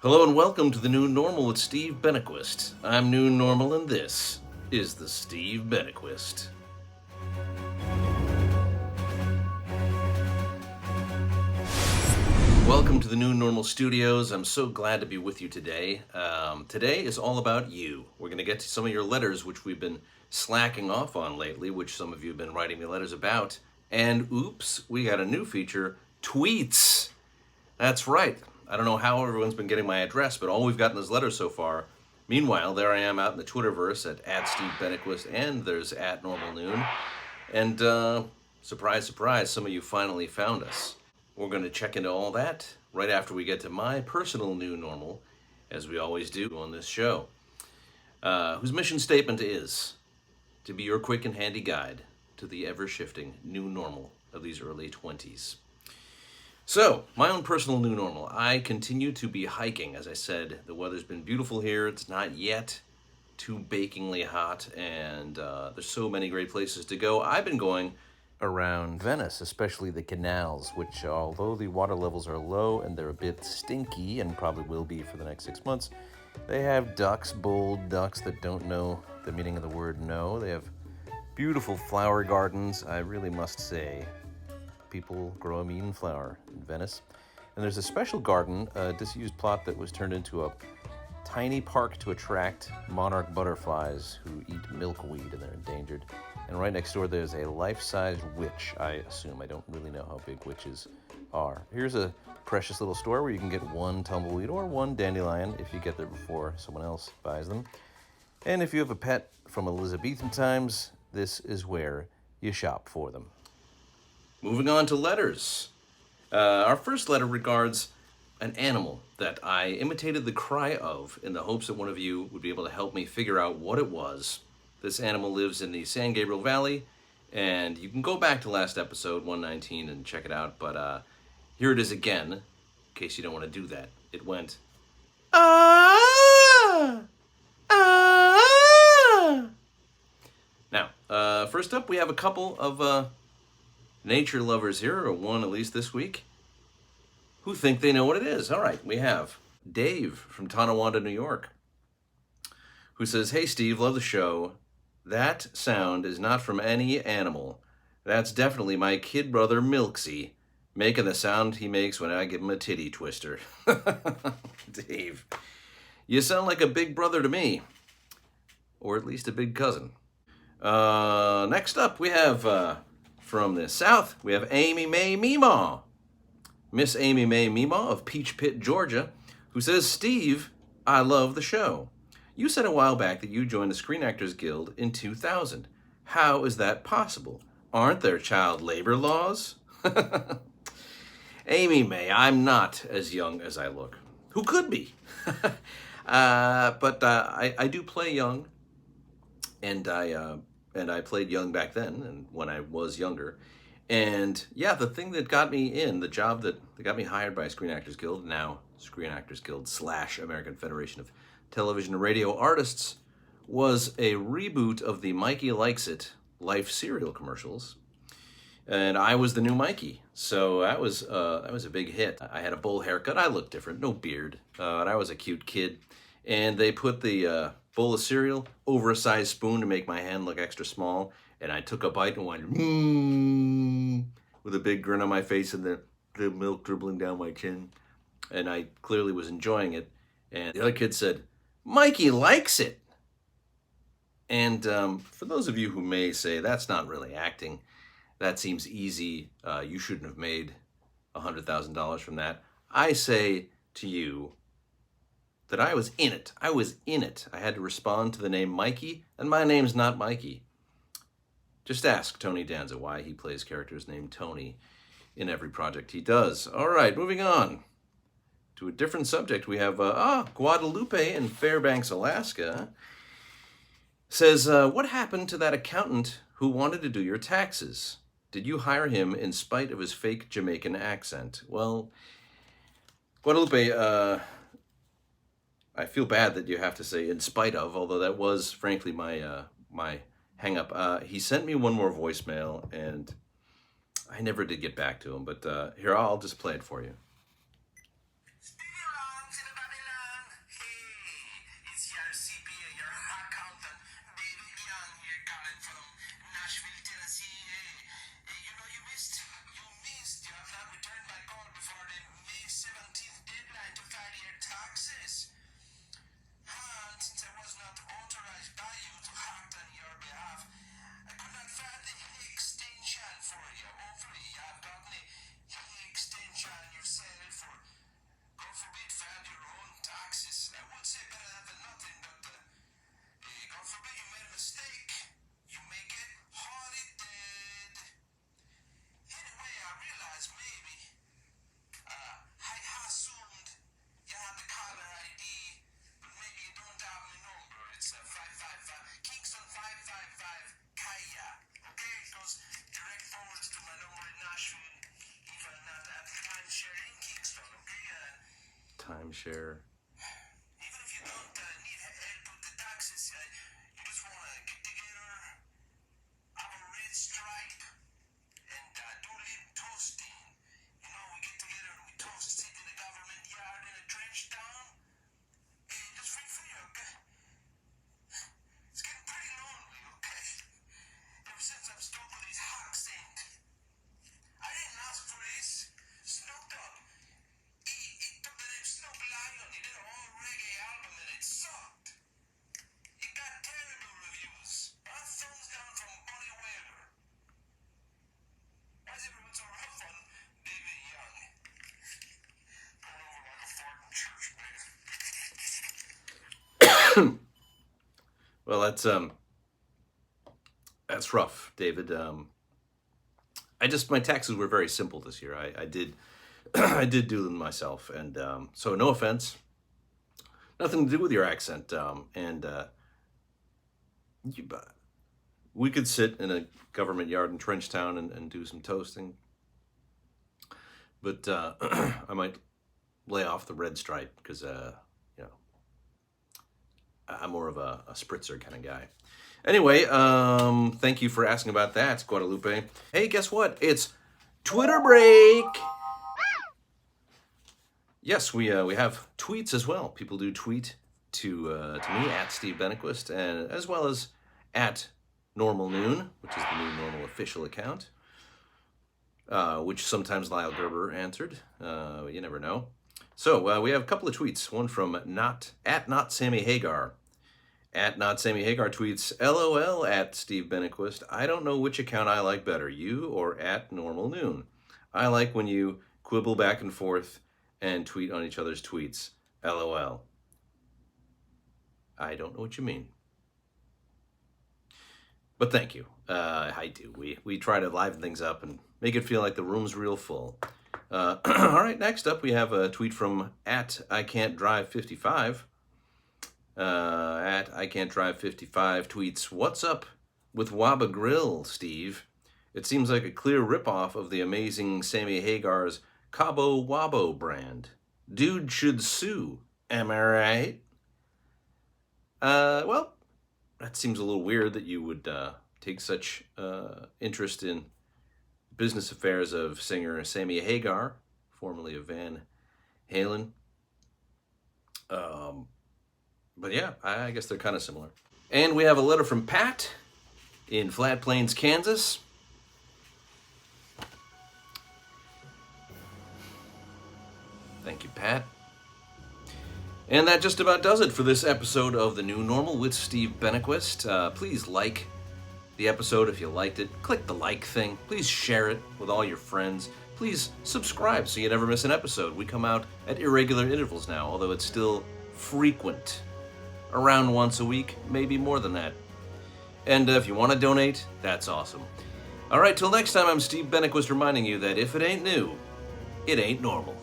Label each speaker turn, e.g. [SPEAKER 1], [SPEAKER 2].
[SPEAKER 1] Hello and welcome to the New Normal with Steve Benaquist. I'm New Normal and this is the Steve Benaquist. Welcome to the New Normal Studios. I'm so glad to be with you today. Today is all about you. We're going to get to some of your letters, which we've been slacking off on lately, which some of you have been writing me letters about. And oops, we got a new feature, tweets. That's right. I don't know how everyone's been getting my address, but all we've gotten is letters so far. Meanwhile, there I am out in the Twitterverse at Steve Benaquist, and there's at Normal Noon. And surprise, surprise, some of you finally found us. We're going to check into all that right after we get to my personal new normal, as we always do on this show, whose mission statement is to be your quick and handy guide to the ever-shifting new normal of these early 20s. So, my own personal new normal. I continue to be hiking. As I said, the weather's been beautiful here. It's not yet too bakingly hot, and there's so many great places to go. I've been going around Venice, especially the canals, which, although the water levels are low and they're a bit stinky, and probably will be for the next 6 months, they have ducks, bold ducks that don't know the meaning of the word no. They have beautiful flower gardens. I really must say, people grow a mean flower in Venice. And there's a special garden, a disused plot that was turned into a tiny park to attract monarch butterflies who eat milkweed and they're endangered. And right next door there's a life-size witch, I assume. I don't really know how big witches are. Here's a precious little store where you can get one tumbleweed or one dandelion if you get there before someone else buys them. And if you have a pet from Elizabethan times, this is where you shop for them. Moving on to letters. Our first letter regards an animal that I imitated the cry of in the hopes that one of you would be able to help me figure out what it was. This animal lives in the San Gabriel Valley, and you can go back to last episode, 119, and check it out, but here it is again, in case you don't want to do that. It went, ah, ah. Now, first up, we have a couple of nature lovers here, or one at least this week, who think they know what it is. All right, we have Dave from Tonawanda, New York, who says, "Hey Steve, love the show. That sound is not from any animal. That's definitely my kid brother Milksy, making the sound he makes when I give him a titty twister." Dave, you sound like a big brother to me, or at least a big cousin. Next up, we have from the South, we have Amy Mae Meemaw. Miss Amy Mae Meemaw of Peach Pit, Georgia, who says, "Steve, I love the show. You said a while back that you joined the Screen Actors Guild in 2000. How is that possible? Aren't there child labor laws?" Amy Mae, I'm not as young as I look. Who could be? But I do play young, and I played young back then, and when I was younger. And yeah, the thing that got me in, the job that got me hired by Screen Actors Guild, now Screen Actors Guild / American Federation of Television and Radio Artists, was a reboot of the Mikey Likes It Life cereal commercials. And I was the new Mikey, so that was a big hit. I had a bowl haircut, I looked different, no beard, and I was a cute kid. And they put the bowl of cereal over a sized spoon to make my hand look extra small, and I took a bite and went, with a big grin on my face and the milk dribbling down my chin. And I clearly was enjoying it. And the other kid said, "Mikey likes it." And for those of you who may say, that's not really acting, that seems easy, you shouldn't have made $100,000 from that, I say to you that I was in it. I was in it. I had to respond to the name Mikey, and my name's not Mikey. Just ask Tony Danza why he plays characters named Tony in every project he does. All right, moving on to a different subject. We have Guadalupe in Fairbanks, Alaska, says, "What happened to that accountant who wanted to do your taxes? Did you hire him in spite of his fake Jamaican accent?" Well, Guadalupe, I feel bad that you have to say "in spite of," although that was, frankly, my hang-up. He sent me one more voicemail, and I never did get back to him, but here, I'll just play it for you. timeshare.
[SPEAKER 2] Even if you don't need help with the taxes, you just want to get together, have a red stripe, and do a little toasting. You know, we get together and we toast, sit in the government yard in a trench town. Just free for you, okay? It's getting pretty lonely, okay? Ever since I'm stuck with these hawks and I didn't ask for this. Snoop Dogg. He took the name Snoop Lion. He did a whole reggae album and it sucked. It got terrible reviews. Thumbs down from Bunny Wailer. Why is everyone so rough on David Young? Going over like a farting church, man.
[SPEAKER 1] Well, that's rough, David. My taxes were very simple this year. I did I did do them myself, and so no offense, nothing to do with your accent. We could sit in a government yard in Trenchtown and do some toasting, but I might lay off the red stripe because I'm more of a spritzer kind of guy. Anyway, thank you for asking about that, Guadalupe. Hey, guess what? It's Twitter break. Yes, we have tweets as well. People do tweet to me at Steve Benaquist, and as well as at Normal Noon, which is the new Normal official account, which sometimes Lyle Gerber answered. You never know. So we have a couple of tweets. One from Not Sammy Hagar. At Not Sammy Hagar tweets, LOL at Steve Benaquist. I don't know which account I like better, you or at Normal Noon. I like when you quibble back and forth and tweet on each other's tweets. LOL. I don't know what you mean. But thank you. I do. We try to liven things up and make it feel like the room's real full. All right, next up we have a tweet from at I Can't Drive 55. At I Can't Drive 55 tweets, what's up with Waba Grill, Steve? It seems like a clear ripoff of the amazing Sammy Hagar's Cabo Wabo brand. Dude should sue. Am I right? Well, that seems a little weird that you would take such interest in business affairs of singer Sammy Hagar, formerly of Van Halen. But yeah, I guess they're kind of similar. And we have a letter from Pat in Flat Plains, Kansas. Thank you, Pat. And that just about does it for this episode of The New Normal with Steve Benaquist. Please like the episode if you liked it. Click the like thing. Please share it with all your friends. Please subscribe so you never miss an episode. We come out at irregular intervals now, although it's still frequent. Around once a week, maybe more than that. And if you want to donate, that's awesome. All right, till next time, I'm Steve Benaquist reminding you that if it ain't new, it ain't normal.